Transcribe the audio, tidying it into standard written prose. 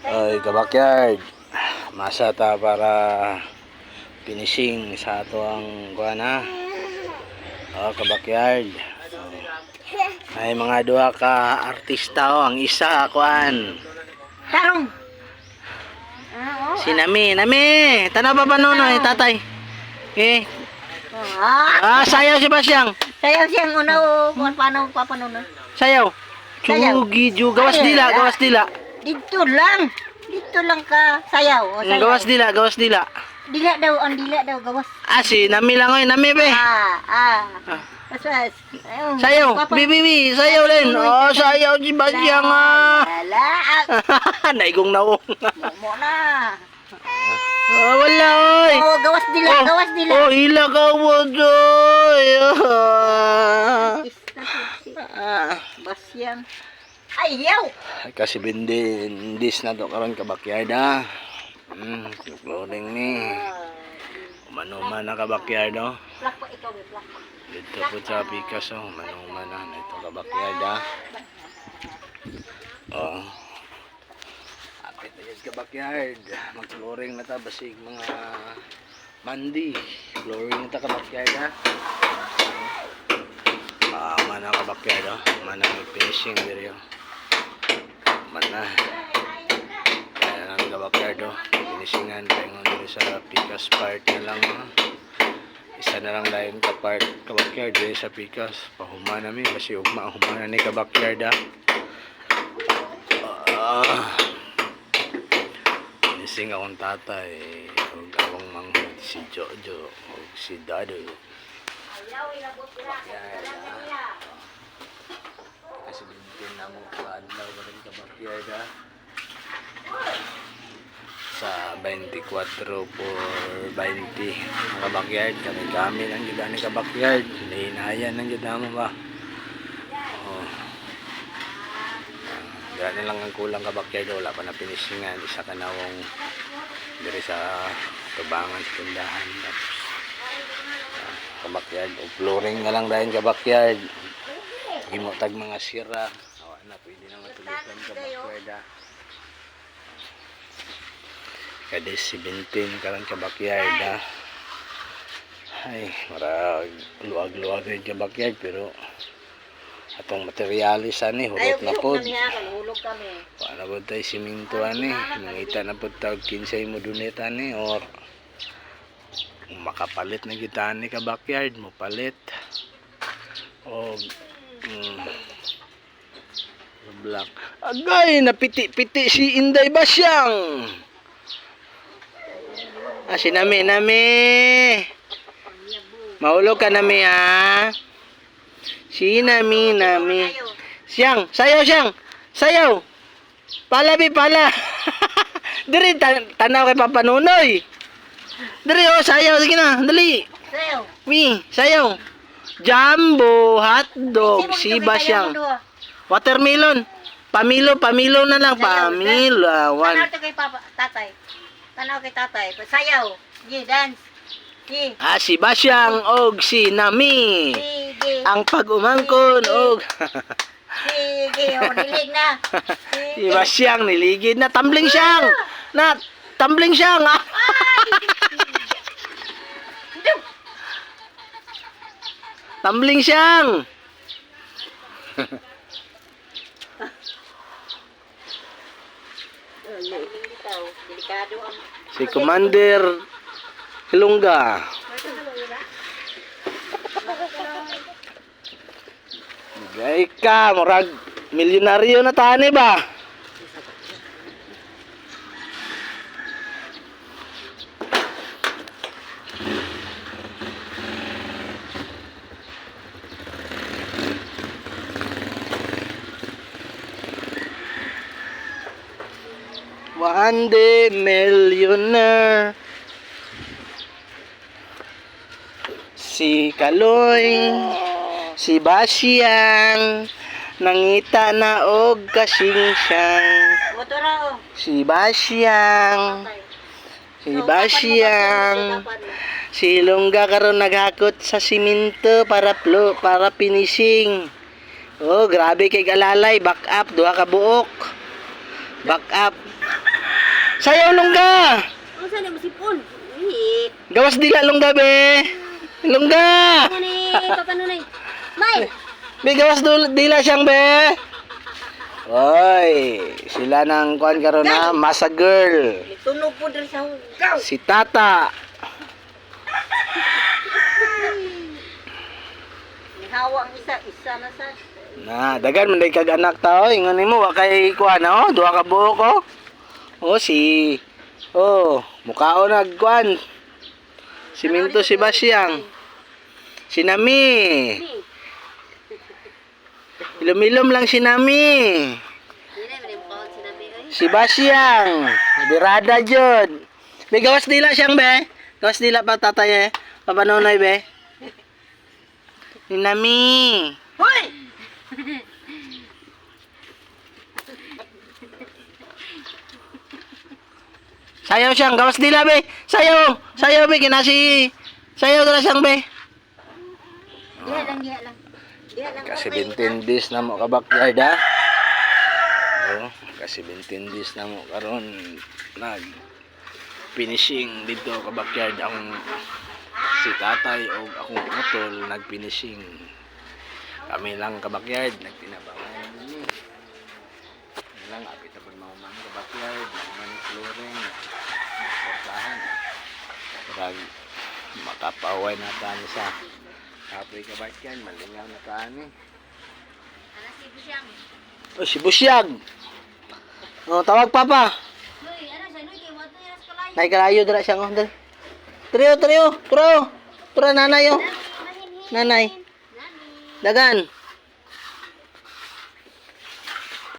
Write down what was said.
Ay, kabakyard. Masa ta para finishing sa ato ang kuha na. Kabakyard. Ay, mga duha ka artista ang isa kuan. Tarong. Si Nami, tanaw pa panunoy, tatay. Okay. Sayaw si Basyang. Sayaw siyang unaw, kung paano papanunan. Sayaw. Chugi, gawas dila. Dito lang ka sayaw. O, sayaw. Gawas dila. Dila daw, gawas. Si Nami lang oy, Nami be. Pasas. Sayaw, bibi, sayaw rin. Sayaw si Basyang Naigong naong. Mo na. Wala oy. Gawas dila. Hila ka mo doy. Basyang. Ayaw. Kasi bindis na to karon kabakyard ha. Clothing ni. Manuman na kabakyard oh. Plak po ikaw, plak. Dito po sa Pikas oh. Manuman na ito kabakyard ha. Apit na yung kabakyard. Mag-flooring na ta basig mga mandi. Flooring na ta kabakyard ha. Mana kabakyard oh. Mana may finishing video. Mana. Kaya ang kabakyard oh. Finishingan tayo dito sa Pikas part na lang oh. Isa na lang lain ka part kabakyard dito sa Pikas. Pahuma namin kasi huma na ni kabakyard ha. Finising akong tatay. Huwag akong manghod si Jojo. Huwag si Dado. Kasi binigyan na mo paadlaw ka rin kabakyard ha. Sa 24 por 20 kabakyard. Kami lang gila ni kabakyard. Hinayan lang gila mo ba. Gano'n lang ang kulang kabakyard. Wala pa na finishingan. Isa ka nawong dari sa tubangan sa tindahan. Tapos kabakyard. O flooring na lang dahil kabakyard. Himotag mga sira. Na pwede na matulutan kabakyard ha. Kada 17 karon kabakyard ha. Ay, marag luwag-luwag rin kabakyard pero atong materialis ani hurot na pod. Paano po tayo siminto ani? Nangita na po tawag 15 mo dunit ani or makapalit na kita ni kabakyard mo palit. O black. Agay napiti-piti si Inday Basyang. Si Nami. Mahulog ka Nami ha. Si Nami. Siyang, sayaw. Pala. Diri tanaw kay papanunoy. Diri sayaw sige na, dali. Sayaw. Sayaw. Jumbo hotdog si Basyang. Watermelon. Pamilo na lang. Pamilo. Tanaw kay tatay. Sayaw. Dance. Si Basyang og si Nami. Ang pag-umangkon og Sige, nilig na. si Basyang niligid na tumbling siyang. Tumbling siyang. Si Commander Hilongga. Gay ka, murag milyonaryo na tani ba? One day millionaire. Si Kaloy, si Basyang, nangita na og kasingsang. Si Basyang, si Hilongga karon naghakot sa siminto para finishing. Oh, grabe kay galalay, back up, duha ka buok. Back up. Sayaw lungga. Ano saan yung masipon? Uy, Gawas dila lungga be. Lungga. ano ni, papano na May! Be gawas dila siyang be. Oy, sila nang kuan karon na masa girl. Tunog po dali sa hugaw. Si Tata. Hawa ang isa, isa na sa... Na, dagan man day kag anak tao, ingon nimo wa kay kuan oh, duha ka buhok oh. Oh si mukhaon nagkuan. Si Minto Sebastian. Si Nami. Ilom-ilom lang si Nami. Hindi na, may mukha ang sinabi. Si Basyang. Birada jud. Be gawas dila siyang be. Gawas dila pa tatay eh. Papanonay be. Ni Nami. Hoy! Sayaw siyang gawas dila be. Sayaw. Sayaw be kinasi. Sayaw dala siyang be. Diha lang, diha lang. Diha lang. Kasi 20 days na mo ka backyard ha. Oh, kasi 20 days na mo karon nag finishing dito ka backyard ang si tatay o akong utol nag finishing. Kami lang ka backyard nagtinabangan ni. Lang apit pa mga man ka backyard, mga flooring. Portahan. Para makapaway na tani sa kapoy ka backyard, malingaw na tani. Ano si Busyang? Oh, si Busyag. Oh, tawag papa. Hoy, ano siya? Hoy, kay wato yung eskalay. Nay kalayo dira siya ngol. Trio. Turo nanay oh. Nanay. Dagan.